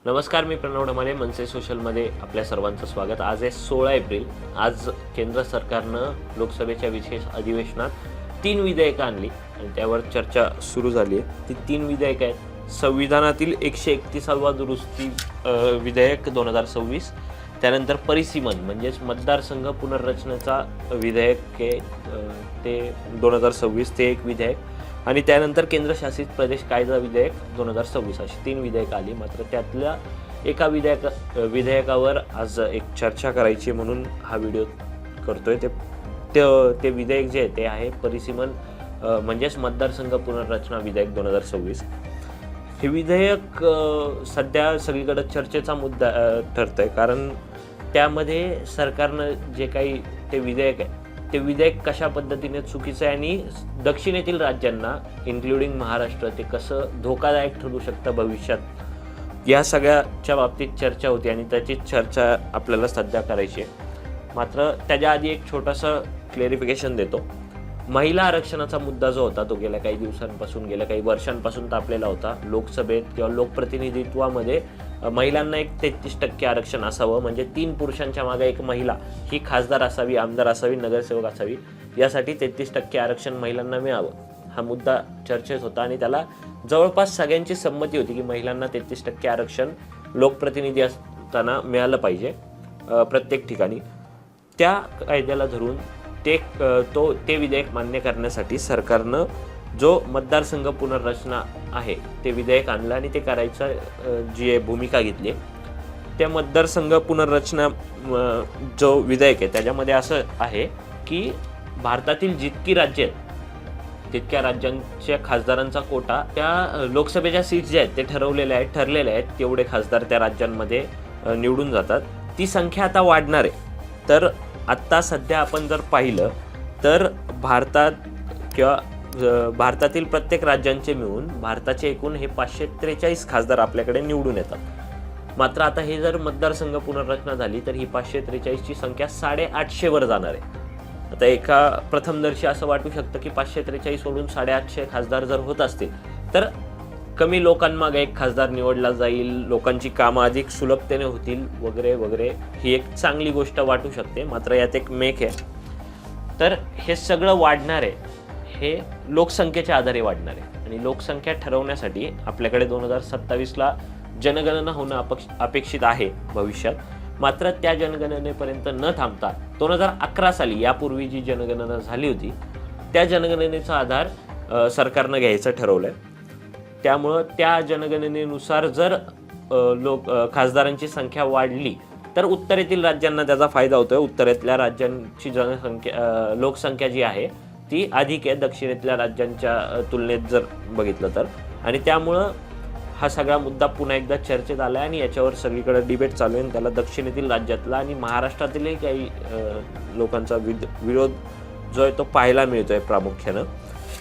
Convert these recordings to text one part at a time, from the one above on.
नमस्कार, मी प्रणव ढमाले. मनसे सोशलमध्ये आपल्या सर्वांचं स्वागत. आज आहे 16 एप्रिल. आज केंद्र सरकारनं लोकसभेच्या विशेष अधिवेशनात 3 विधेयकं आणली आणि त्यावर चर्चा सुरू झाली आहे. ती 3 विधेयकं आहेत. संविधानातील 131वा दुरुस्ती विधेयक 2026, त्यानंतर परिसीमन म्हणजेच मतदारसंघ पुनर्रचनेचा विधेयक आहे ते 2026, ते एक विधेयक, आणि त्यानंतर केंद्रशासित प्रदेश कायदा विधेयक 2026, अशी 3 विधेयकं आली. मात्र त्यातल्या एका विधेयकावर आज एक चर्चा करायची म्हणून हा व्हिडिओ करतोय. ते विधेयक जे आहे ते आहे परिसीमन म्हणजेच मतदारसंघ पुनर्रचना विधेयक 2026. हे विधेयक सध्या सगळीकडे चर्चेचा मुद्दा ठरतंय, कारण त्यामध्ये सरकारनं जे काही ते विधेयक आहे ते विधेयक कशा पद्धतीने चुकीचं आहे आणि दक्षिणेतील राज्यांना इन्क्लुडिंग महाराष्ट्र ते कसं धोकादायक ठरू शकतं भविष्यात, या सगळ्याच्या बाबतीत चर्चा होती आणि त्याची चर्चा आपल्याला सध्या करायची आहे. मात्र त्याच्या आधी एक छोटंसं क्लेरिफिकेशन देतो. महिला आरक्षणाचा मुद्दा जो होता तो गेल्या काही दिवसांपासून, गेल्या काही वर्षांपासून तापलेला होता. लोकसभेत किंवा लोकप्रतिनिधित्वामध्ये महिलांना एक 33% आरक्षण असावं, म्हणजे 3 पुरुषांच्या मागे एक महिला ही खासदार असावी, आमदार असावी, नगरसेवक असावी, यासाठी 33% आरक्षण महिलांना मिळावं, हा मुद्दा चर्चेत होता. आणि त्याला जवळपास सगळ्यांची संमती होती की महिलांना 33% आरक्षण लोकप्रतिनिधी असताना मिळालं पाहिजे प्रत्येक ठिकाणी. त्या कायद्याला धरून ते विधेयक मान्य करण्यासाठी सरकारनं जो मतदारसंघ पुनर्रचना आहे ते विधेयक आणलं आणि ते करायचं जी भूमिका घेतली. त्या मतदारसंघ पुनर्रचना जो विधेयक आहे त्याच्यामध्ये असं आहे की भारतातील जितकी राज्य आहेत तितक्या राज्यांच्या खासदारांचा कोटा त्या लोकसभेच्या सीट्स ज्या आहेत ते ठरलेले आहेत तेवढे खासदार त्या राज्यांमध्ये निवडून जातात. ती संख्या आता वाढणार आहे. तर आत्ता सध्या आपण जर पाहिलं तर भारतातील प्रत्येक राज्यांचे मिळून भारताचे एकूण हे 543 खासदार आपल्याकडे निवडून येतात. मात्र आता हे जर मतदारसंघ पुनर्रचना झाली तर ही 543ची संख्या 850 वर जाणार आहे. आता एका प्रथमदर्शी असं वाटू शकतं की 543 सोडून 850 खासदार जर होत असतील तर कमी लोकांमागे एक खासदार निवडला जाईल, लोकांची कामं अधिक सुलभतेने होतील वगैरे वगैरे, ही एक चांगली गोष्ट वाटू शकते. मात्र यात एक मेक आहे. तर हे सगळं वाढणार आहे, हे लोकसंख्येच्या आधारे वाढणार आहे आणि लोकसंख्या ठरवण्यासाठी आपल्याकडे 2027ला जनगणना होणं अपेक्षित आहे भविष्यात. मात्र त्या जनगणनेपर्यंत न थांबता 2011 साली यापूर्वी जी जनगणना झाली होती त्या जनगणनेचा आधार सरकारनं घ्यायचं ठरवलंय. त्यामुळं त्या जनगणनेनुसार जर खासदारांची संख्या वाढली तर उत्तरेतील राज्यांना त्याचा फायदा होतोय. उत्तरेतल्या राज्यांची लोकसंख्या जी आहे ती अधिक आहे दक्षिणेतल्या राज्यांच्या तुलनेत जर बघितलं तर, आणि त्यामुळं हा सगळा मुद्दा पुन्हा एकदा चर्चेत आला आहे आणि याच्यावर सगळीकडे डिबेट चालू आहे. त्याला दक्षिणेतील राज्यातला आणि महाराष्ट्रातीलही काही लोकांचा विरोध जो आहे तो पाहायला मिळतोय प्रामुख्यानं.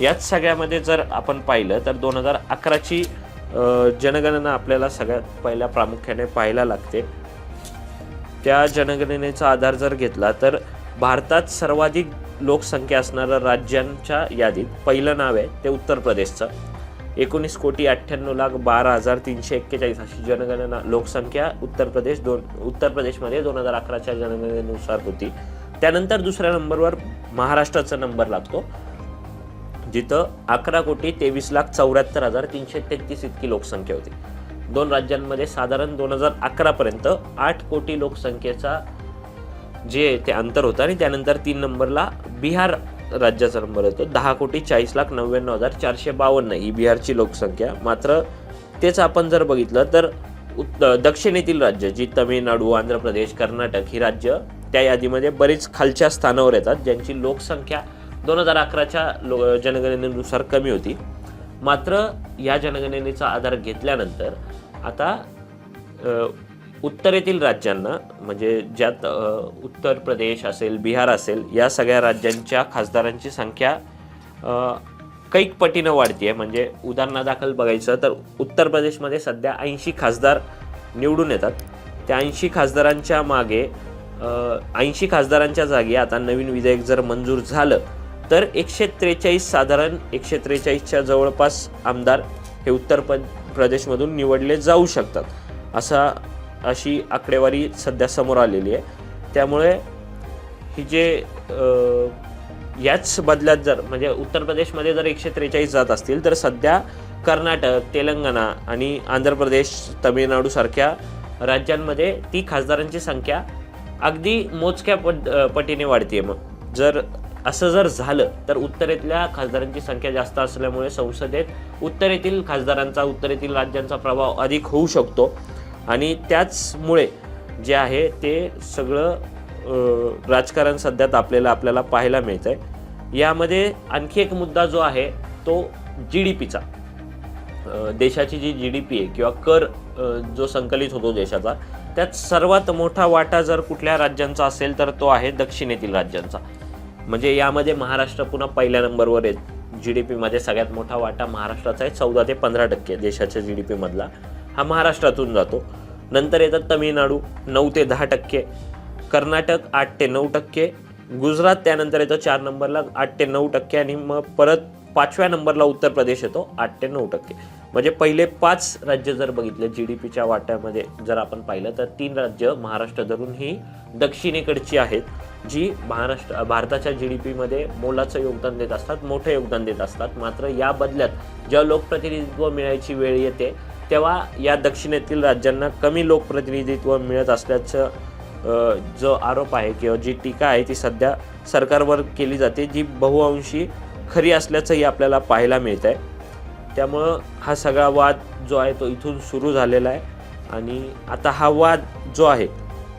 याच सगळ्यामध्ये जर आपण पाहिलं तर 2011ची जनगणना आपल्याला सगळ्यात पहिल्या प्रामुख्याने पाहायला लागते. त्या जनगणनेचा आधार जर घेतला तर भारतात सर्वाधिक लोकसंख्या असणाऱ्या राज्यांच्या यादीत पहिलं नाव आहे ते उत्तर प्रदेशचं. 19,98,12,341 अशी जनगणना लोकसंख्या उत्तर प्रदेशमध्ये 2011च्या जनगणनेनुसार होती. त्यानंतर दुसऱ्या नंबरवर महाराष्ट्राचा नंबर लागतो, जिथं 11,23,74,333 इतकी लोकसंख्या होती. 2 राज्यांमध्ये साधारण 2011 पर्यंत 8 कोटी लोकसंख्येचा जे ते अंतर होतं आणि त्यानंतर 3 नंबरला बिहार राज्याचा नंबर होतो. 10,40,99,452 ही बिहारची लोकसंख्या. मात्र तेच आपण जर बघितलं तर दक्षिणेतील राज्य जी तमिळनाडू, आंध्र प्रदेश, कर्नाटक ही राज्य त्या यादीमध्ये बरीच खालच्या स्थानावर येतात, ज्यांची लोकसंख्या 2011च्या जनगणनेनुसार कमी होती. मात्र या जनगणनेचा आधार घेतल्यानंतर आता उत्तरेतील राज्यांना, म्हणजे ज्यात उत्तर प्रदेश असेल, बिहार असेल, या सगळ्या राज्यांच्या खासदारांची संख्या कैक पटीनं वाढते. म्हणजे उदाहरणादाखल बघायचं तर उत्तर प्रदेशमध्ये सध्या 80 खासदार निवडून येतात. त्या 80 खासदारांच्या मागे 80 खासदारांच्या जागी आता नवीन विधेयक जर मंजूर झालं तर 143 साधारण 143च्या जवळपास आमदार हे उत्तर प्रदेशमधून निवडले जाऊ शकतात. अशी आकडेवारी सध्या समोर आलेली आहे. त्यामुळे ही जे याच बदल्यात जर म्हणजे उत्तर प्रदेशमध्ये जर 143 जात असतील तर सध्या कर्नाटक, तेलंगणा आणि आंध्र प्रदेश, तमिळनाडू सारख्या राज्यांमध्ये ती खासदारांची संख्या अगदी मोजक्या पटीने वाढते. मग जर झालं तर उत्तरेतल्या खासदारांची संख्या जास्त असल्यामुळे संसदेत उत्तरेतील खासदारांचा, उत्तरेतील राज्यांचा प्रभाव अधिक होऊ शकतो आणि त्याचमुळे जे आहे ते सगळं राजकारण सध्या आपल्याला पाहायला मिळतंय. यामध्ये आणखी एक मुद्दा जो आहे तो GDPचा, देशाची जी GDP आहे किंवा कर जो संकलित होतो देशाचा, त्यात सर्वात मोठा वाटा जर कुठल्या राज्यांचा असेल तर तो आहे दक्षिणेतील राज्यांचा. म्हणजे यामध्ये महाराष्ट्र पुन्हा पहिल्या नंबरवर आहे. GDP मध्ये सगळ्यात मोठा वाटा महाराष्ट्राचा आहे. 14 ते 15% देशाच्या GDP मधला हा महाराष्ट्रातून जातो. नंतर येतात तमिळनाडू 9 ते 10%, कर्नाटक 8 ते 9%, गुजरात त्यानंतर येतो 4 नंबरला 8 ते 9% आणि मग परत 5व्या नंबरला उत्तर प्रदेश येतो 8 ते 9%. म्हणजे पहिले 5 राज्य जर बघितले GDPच्या वाट्यामध्ये जर आपण पाहिलं तर 3 राज्य महाराष्ट्र धरून ही दक्षिणेकडची आहेत, जी भारताच्या GDP मध्ये मोलाचं योगदान देत असतात, मोठं योगदान देत असतात. मात्र या बदल्यात जेव्हा लोकप्रतिनिधित्व मिळायची वेळ येते तेव्हा या दक्षिणेतील राज्यांना कमी लोकप्रतिनिधित्व मिळत असल्याचं जो आरोप आहे किंवा जी टीका आहे ती सध्या सरकारवर केली जाते, जी बहुअंशी खरी असल्याचंही आपल्याला पाहायला मिळत आहे. त्यामुळं हा सगळा वाद जो आहे तो इथून सुरू झालेला आहे आणि आता हा वाद जो आहे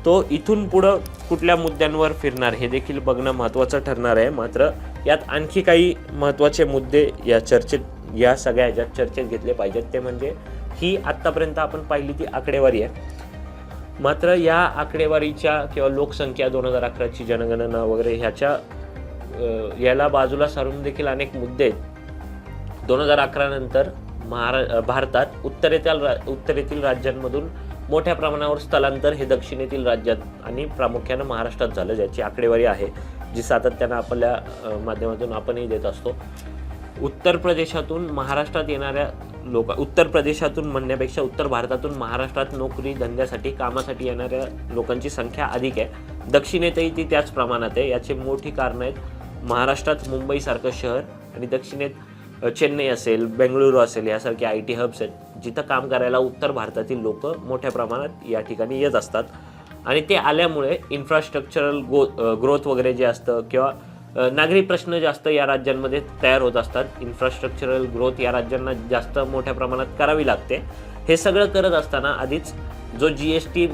तो इथून पुढं कुठल्या मुद्द्यांवर फिरणार हे देखील बघणं महत्त्वाचं ठरणार आहे. मात्र यात आणखी काही महत्त्वाचे मुद्दे या सगळ्या ह्याच्यात चर्चेत घेतले पाहिजेत. ते म्हणजे ही आत्तापर्यंत आपण पाहिली ती आकडेवारी आहे. मात्र या आकडेवारीच्या किंवा लोकसंख्या 2011ची जनगणना वगैरे याला बाजूला सारून देखील अनेक मुद्दे आहेत. 2011 नंतर भारतात उत्तरेतील राज्यांमधून मोठ्या प्रमाणावर स्थलांतर हे दक्षिणेतील राज्यात आणि प्रामुख्यानं महाराष्ट्रात झालं, ज्याची आकडेवारी आहे जी सातत्यानं आपल्या माध्यमातून आपणही देत असतो. उत्तर प्रदेशातून महाराष्ट्रात येणाऱ्या उत्तर प्रदेशातून म्हणण्यापेक्षा उत्तर भारतातून महाराष्ट्रात नोकरी धंद्यासाठी कामासाठी येणाऱ्या लोकांची संख्या अधिक आहे. दक्षिणेतही ती त्याच प्रमाणात आहे. याची मोठी कारणं आहेत. महाराष्ट्रात मुंबईसारखं शहर आणि दक्षिणेत चेन्नई असेल, बेंगळुरू असेल यासारखे IT हब्स आहेत, जिथं काम करायला उत्तर भारतातील लोक मोठ्या प्रमाणात या ठिकाणी येत असतात आणि ते आल्यामुळे इन्फ्रास्ट्रक्चरल ग्रोथ वगैरे जे असतं किंवा नागरी प्रश्न जास्त या राज्यांमध्ये तयार होत असतात. इन्फ्रास्ट्रक्चरल ग्रोथ या राज्यांना जास्त मोठ्या प्रमाणात करावी लागते. हे सगळं करत असताना आधीच जो GST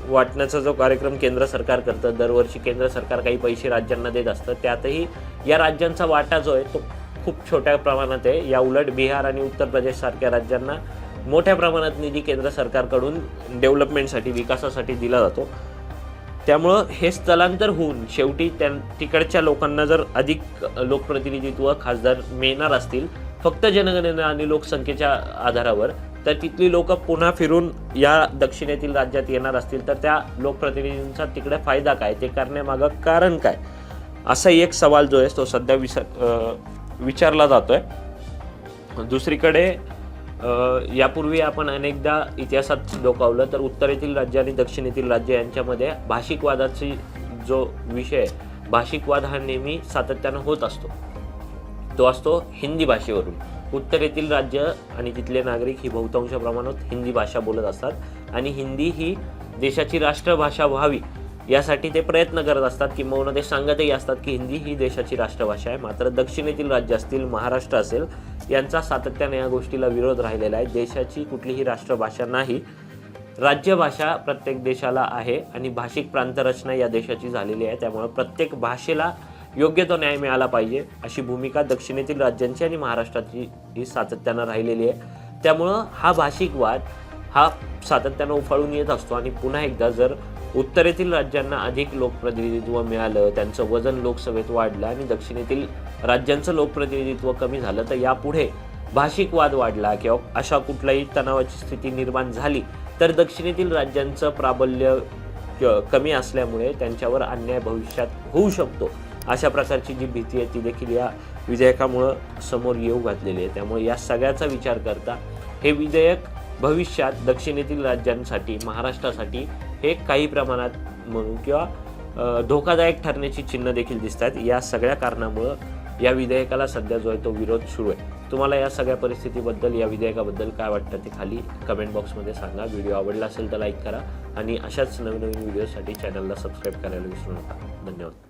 वाटण्याचा जो कार्यक्रम केंद्र सरकार करतं, दरवर्षी केंद्र सरकार काही पैसे राज्यांना देत असतं, त्यातही या राज्यांचा वाटा जो आहे तो खूप छोट्या प्रमाणात आहे. या उलट बिहार आणि उत्तर प्रदेश सारख्या राज्यांना मोठ्या प्रमाणात निधी केंद्र सरकारकडून डेव्हलपमेंटसाठी, विकासासाठी दिला जातो. त्यामुळं हे स्थलांतर होऊन शेवटी तिकडच्या लोकांना जर अधिक लोकप्रतिनिधित्व खासदार मिळणार असतील फक्त जनगणना आणि लोकसंख्येच्या आधारावर, तर तिथली लोक पुन्हा फिरून या दक्षिणेतील राज्यात येणार असतील तर त्या लोकप्रतिनिधींचा तिकडे फायदा काय, ते करण्यामागं कारण काय, असा एक सवाल जो आहे तो सध्या विचारला जातोय. दुसरीकडे यापूर्वी आपण अनेकदा इतिहासात डोकावलं तर उत्तरेतील राज्य आणि दक्षिणेतील राज्य यांच्यामध्ये भाषिक वादाची जो विषय आहे, भाषिक वाद हा नेहमी सातत्यानं होत असतो. तो असतो हिंदी भाषेवरून. उत्तरेतील राज्य आणि तिथले नागरिक ही बहुतांश प्रमाणात हिंदी भाषा बोलत असतात आणि हिंदी ही देशाची राष्ट्रभाषा व्हावी यासाठी ते प्रयत्न करत असतात, किंबहुना ते सांगतही असतात की हिंदी ही देशाची राष्ट्रभाषा आहे. मात्र दक्षिणेतील राज्य असतील, महाराष्ट्र असेल, यांचा सातत्याने या गोष्टीला विरोध राहिलेला आहे. देशाची कुठलीही राष्ट्रभाषा नाही, राज्यभाषा प्रत्येक देशाला आहे आणि भाषिक प्रांतरचना या देशाची झालेली आहे. त्यामुळे प्रत्येक भाषेला योग्य तो न्याय मिळाला पाहिजे अशी भूमिका दक्षिणेतील राज्यांची आणि महाराष्ट्राची ही सातत्यानं राहिलेली आहे. त्यामुळं हा भाषिक वाद हा सातत्यानं उफाळून येत असतो आणि पुन्हा एकदा जर उत्तरेतील राज्यांना अधिक लोकप्रतिनिधित्व मिळालं, त्यांचं वजन लोकसभेत वाढलं आणि दक्षिणेतील राज्यांचं लोकप्रतिनिधित्व कमी झालं तर यापुढे भाषिक वाद वाढला किंवा अशा कुठल्याही तणावाची स्थिती निर्माण झाली तर दक्षिणेतील राज्यांचं प्राबल्य कमी असल्यामुळे त्यांच्यावर अन्याय भविष्यात होऊ शकतो. अशा प्रकारची जी भीती आहे ती देखील या विधेयकामुळं समोर येऊ घातलेली आहे. त्यामुळे या सगळ्याचा विचार करता हे विधेयक भविष्यात दक्षिणेतील राज्यांसाठी, महाराष्ट्रासाठी हे काही प्रमाणात म्हणून किंवा धोकादायक ठरण्याची चिन्ह देखील दिसत आहेत. या सगळ्या कारणामुळं या विधेयकाला सध्या जो आहे तो विरोध सुरू आहे. तुम्हाला या सगळ्या परिस्थितीबद्दल, या विधेयकाबद्दल काय वाटतं ते खाली कमेंट बॉक्समध्ये सांगा. व्हिडिओ आवडला असेल तर लाईक करा आणि अशाच नवीन व्हिडिओसाठी चॅनलला सबस्क्राईब करायला विसरू नका. धन्यवाद.